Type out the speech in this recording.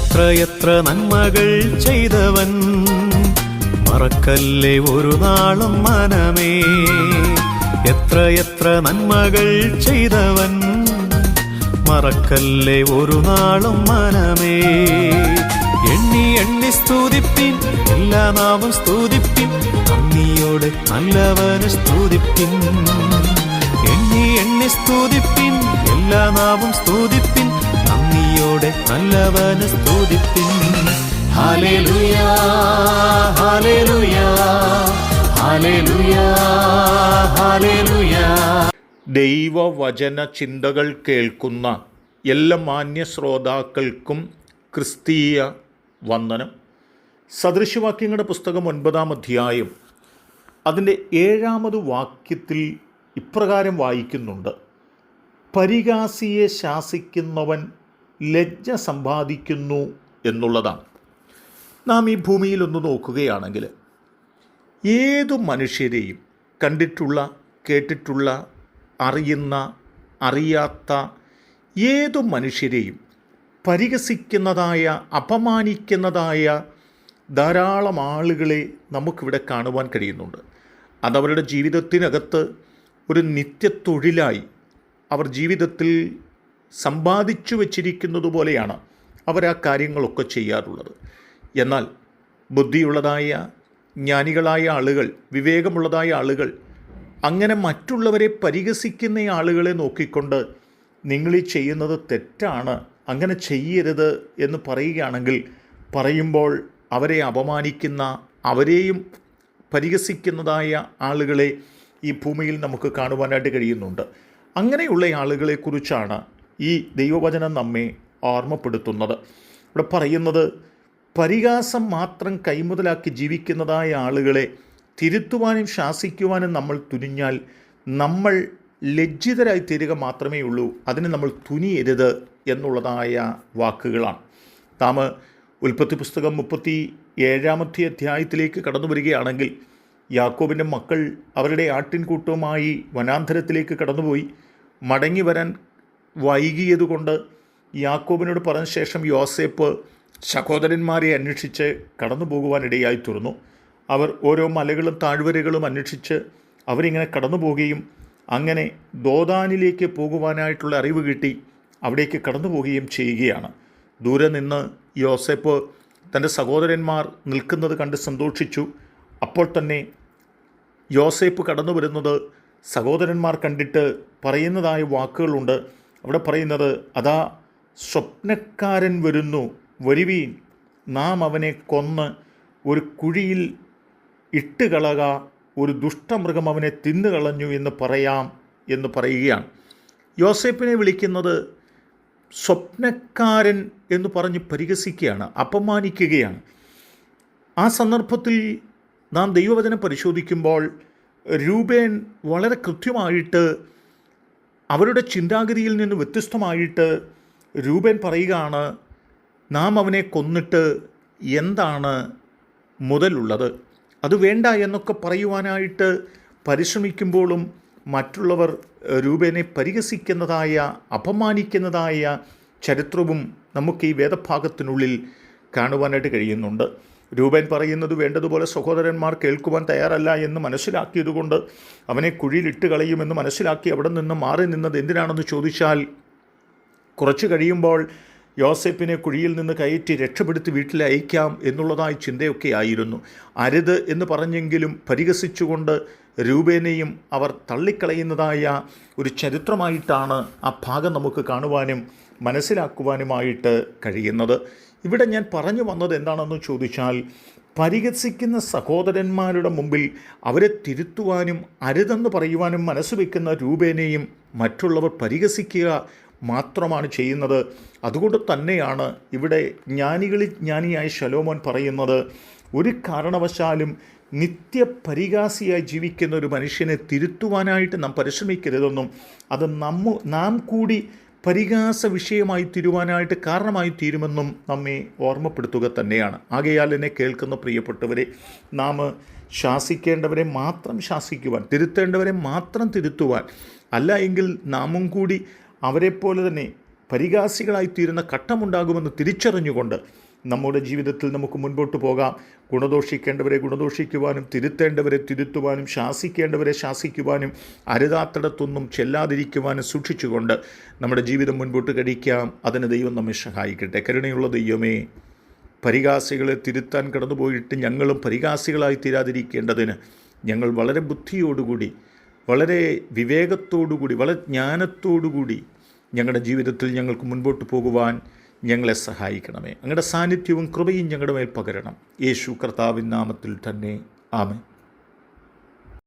എത്രയെത്ര നന്മകൾ ചെയ്തവൻ, മറക്കല്ലേ ഒരു നാളും മനമേ. എത്രയെത്ര നന്മകൾ ചെയ്തവൻ, മറക്കല്ലേ ഒരു നാളും മനമേ. എണ്ണി എണ്ണി സ്തുതിപ്പിൻ, എല്ലാ നാമം സ്തുതിപ്പിൻ, നന്ദിയോടെ നല്ലവന് സ്തുതിപ്പിൻ. എണ്ണി എണ്ണി സ്തുതിപ്പിൻ, എല്ലാ നാമം സ്തുതിപ്പിൻ, നന്ദിയോടെ നല്ലവന് സ്തുതിപ്പിൻ. ഹല്ലേലൂയാ ഹല്ലേലൂയാ ഹല്ലേലൂയാ ഹല്ലേലൂയാ. ദൈവവചന ചിന്തകൾ കേൾക്കുന്ന എല്ലാ മാന്യ ശ്രോതാക്കൾക്കും ക്രിസ്തീയ വന്ദനം. സദൃശവാക്യങ്ങളുടെ പുസ്തകം 9-ാം അധ്യായം അതിൻ്റെ 7-ാമത് വാക്യത്തിൽ ഇപ്രകാരം വായിക്കുന്നുണ്ട്: പരിഹാസിയെ ശാസിക്കുന്നവൻ ലജ്ജ സമ്പാദിക്കുന്നു എന്നുള്ളതാണ്. നാം ഈ ഭൂമിയിൽ ഒന്ന് നോക്കുകയാണെങ്കിൽ ഏതു മനുഷ്യരെയും, കണ്ടിട്ടുള്ള, കേട്ടിട്ടുള്ള, അറിയുന്ന, അറിയാത്ത ഏതു മനുഷ്യരെയും പരിഹസിക്കുന്നതായ, അപമാനിക്കുന്നതായ ധാരാളം ആളുകളെ നമുക്കിവിടെ കാണുവാൻ കഴിയുന്നുണ്ട്. അതവരുടെ ജീവിതത്തിനകത്ത് ഒരു നിത്യത്തൊഴിലായി അവർ ജീവിതത്തിൽ സമ്പാദിച്ചു വച്ചിരിക്കുന്നത് പോലെയാണ് അവർ ആ കാര്യങ്ങളൊക്കെ ചെയ്യാറുള്ളത്. എന്നാൽ ബുദ്ധിയുള്ളതായ, ജ്ഞാനികളായ ആളുകൾ, വിവേകമുള്ളതായ ആളുകൾ അങ്ങനെ മറ്റുള്ളവരെ പരിഹസിക്കുന്ന ആളുകളെ നോക്കിക്കൊണ്ട് നിങ്ങളീ ചെയ്യുന്നത് തെറ്റാണ്, അങ്ങനെ ചെയ്യരുത് എന്ന് പറയുകയാണെങ്കിൽ, പറയുമ്പോൾ അവരെ അപമാനിക്കുന്ന, അവരെയും പരിഹസിക്കുന്നതായ ആളുകളെ ഈ ഭൂമിയിൽ നമുക്ക് കാണുവാനായിട്ട് കഴിയുന്നുണ്ട്. അങ്ങനെയുള്ള ആളുകളെക്കുറിച്ചാണ് ഈ ദൈവവചനം നമ്മെ ഓർമ്മപ്പെടുത്തുന്നത്. ഇവിടെ പറയുന്നത്, പരിഹാസം മാത്രം കൈമുതലാക്കി ജീവിക്കുന്നതായ ആളുകളെ തിരുത്തുവാനും ശാസിക്കുവാനും നമ്മൾ തുനിഞ്ഞാൽ നമ്മൾ ലജ്ജിതരായി തീരുക മാത്രമേ ഉള്ളൂ. അതിന് നമ്മൾ തുനിയരുത് എന്നുള്ളതായ വാക്കുകളാണ്. നാം ഉൽപ്പത്തി പുസ്തകം 37-ാമത്തെ അധ്യായത്തിലേക്ക് കടന്നു വരികയാണെങ്കിൽ, യാക്കോബിൻ്റെ മക്കൾ അവരുടെ ആട്ടിൻകൂട്ടവുമായി വനാന്തരത്തിലേക്ക് കടന്നുപോയി. മടങ്ങി വരാൻ വൈകിയതുകൊണ്ട് യാക്കോബിനോട് പറഞ്ഞ ശേഷം യോസേപ്പ് സഹോദരന്മാരെ അന്വേഷിച്ച് കടന്നു പോകുവാനിടയായി തീർന്നു. അവർ ഓരോ മലകളും താഴ്വരകളും അന്വേഷിച്ച് അവരിങ്ങനെ കടന്നു പോവുകയും അങ്ങനെ ദോദാനിലേക്ക് പോകുവാനായിട്ടുള്ള അറിവ് കിട്ടി അവിടേക്ക് കടന്നു പോവുകയും ചെയ്യുകയാണ്. ദൂരെ നിന്ന് യോസേപ്പ് തൻ്റെ സഹോദരന്മാർ നിൽക്കുന്നത് കണ്ട് സന്തോഷിച്ചു. അപ്പോൾ തന്നെ യോസേപ്പ് കടന്നു വരുന്നത് സഹോദരന്മാർ കണ്ടിട്ട് പറയുന്നതായ വാക്കുകളുണ്ട്. അവിടെ പറയുന്നത്, അതാ സ്വപ്നക്കാരൻ വരുന്നു, വരുവീൻ, നാം അവനെ കൊന്ന് ഒരു കുഴിയിൽ ഇട്ടുകളക, ഒരു ദുഷ്ടമൃഗം അവനെ തിന്നുകളഞ്ഞു എന്ന് പറയാം എന്ന് പറയുകയാണ്. യോസേപ്പിനെ വിളിക്കുന്നത് സ്വപ്നക്കാരൻ എന്ന് പറഞ്ഞ് പരിഹസിക്കുകയാണ്, അപമാനിക്കുകയാണ്. ആ സന്ദർഭത്തിൽ നാം ദൈവവചനം പരിശോധിക്കുമ്പോൾ രൂബേൻ വളരെ കൃത്യമായിട്ട്, അവരുടെ ചിന്താഗതിയിൽ നിന്ന് വ്യത്യസ്തമായിട്ട് രൂബേൻ പറയുകയാണ്, നാം അവനെ കൊന്നിട്ട് എന്താണ് മുതലുള്ളത്? അത് വേണ്ട എന്നൊക്കെ പറയുവാനായിട്ട് പരിശ്രമിക്കുമ്പോഴും മറ്റുള്ളവർ രൂബേനെ പരിഹസിക്കുന്നതായ, അപമാനിക്കുന്നതായ ചരിത്രവും നമുക്ക് ഈ വേദഭാഗത്തിനുള്ളിൽ കാണുവാനായിട്ട് കഴിയുന്നുണ്ട്. രൂബേൻ പറയുന്നത് വേണ്ടതുപോലെ സഹോദരന്മാർ കേൾക്കുവാൻ തയ്യാറല്ല എന്ന് മനസ്സിലാക്കിയതുകൊണ്ട് അവനെ കുഴിയിലിട്ട് കളയുമെന്ന് മനസ്സിലാക്കി അവിടെ നിന്ന് മാറി നിന്നത് എന്തിനാണെന്ന് ചോദിച്ചാൽ, കുറച്ച് കഴിയുമ്പോൾ യോസേപ്പിനെ കുഴിയിൽ നിന്ന് കയറ്റി രക്ഷപ്പെടുത്തി വീട്ടിൽ അയക്കാം എന്നുള്ളതായ ചിന്തയൊക്കെ ആയിരുന്നു. അരുത് എന്ന് പറഞ്ഞെങ്കിലും പരിഹസിച്ചുകൊണ്ട് രൂബേനെയും അവർ തള്ളിക്കളയുന്നതായ ഒരു ചരിത്രമായിട്ടാണ് ആ ഭാഗം നമുക്ക് കാണുവാനും മനസ്സിലാക്കുവാനുമായിട്ട് കഴിയുന്നത്. ഇവിടെ ഞാൻ പറഞ്ഞു വന്നത് എന്താണെന്ന് ചോദിച്ചാൽ, പരിഹസിക്കുന്ന സഹോദരന്മാരുടെ മുമ്പിൽ അവരെ തിരുത്തുവാനും അരുതെന്ന് പറയുവാനും മനസ്സ് വയ്ക്കുന്ന രൂബേനെയും മറ്റുള്ളവർ പരിഹസിക്കുക മാത്രമാണ് ചെയ്യുന്നത്. അതുകൊണ്ട് തന്നെയാണ് ഇവിടെ ജ്ഞാനികളിൽ ജ്ഞാനിയായ ശലോമോൻ പറയുന്നത്, ഒരു കാരണവശാലും നിത്യപരിഹാസിയായി ജീവിക്കുന്ന ഒരു മനുഷ്യനെ തിരുത്തുവാനായിട്ട് നാം പരിശ്രമിക്കരുതെന്നും അത് നാം കൂടി പരിഹാസ വിഷയമായി തീരുവാനായിട്ട് കാരണമായി തീരുമെന്നും നമ്മെ ഓർമ്മപ്പെടുത്തുക തന്നെയാണ്. ആകയാൽ എന്നെ കേൾക്കുന്ന പ്രിയപ്പെട്ടവരെ, നാം ശാസിക്കേണ്ടവരെ മാത്രം ശാസിക്കുവാൻ, തിരുത്തേണ്ടവരെ മാത്രം തിരുത്തുവാൻ, അല്ല എങ്കിൽ നാമും കൂടി അവരെപ്പോലെ തന്നെ പരിഹാസികളായിത്തീരുന്ന ഘട്ടമുണ്ടാകുമെന്ന് തിരിച്ചറിഞ്ഞുകൊണ്ട് നമ്മുടെ ജീവിതത്തിൽ നമുക്ക് മുൻപോട്ട് പോകാം. ഗുണദോഷിക്കേണ്ടവരെ ഗുണദോഷിക്കുവാനും, തിരുത്തേണ്ടവരെ തിരുത്തുവാനും, ശാസിക്കേണ്ടവരെ ശാസിക്കുവാനും, അരുതാത്തിടത്തൊന്നും ചെല്ലാതിരിക്കുവാനും സൂക്ഷിച്ചുകൊണ്ട് നമ്മുടെ ജീവിതം മുൻപോട്ട് കഴിക്കാം. അതിന് ദൈവം നമ്മെ സഹായിക്കട്ടെ. കരുണയുള്ള ദൈവമേ, പരിഹാസികളെ തിരുത്താൻ കടന്നുപോയിട്ട് ഞങ്ങളും പരിഹാസികളായി തീരാതിരിക്കേണ്ടതിന് ഞങ്ങൾ വളരെ ബുദ്ധിയോടുകൂടി, വളരെ വിവേകത്തോടുകൂടി, വളരെ ജ്ഞാനത്തോടുകൂടി ഞങ്ങളുടെ ജീവിതത്തിൽ ഞങ്ങൾക്ക് മുൻപോട്ട് പോകുവാൻ ഞങ്ങളെ സഹായിക്കണമേ. അങ്ങയുടെ സാന്നിധ്യവും കൃപയും ഞങ്ങളുടെ മേൽ പകരണം. യേശു കർത്താവിൻ നാമത്തിൽ തന്നെ. ആമേൻ.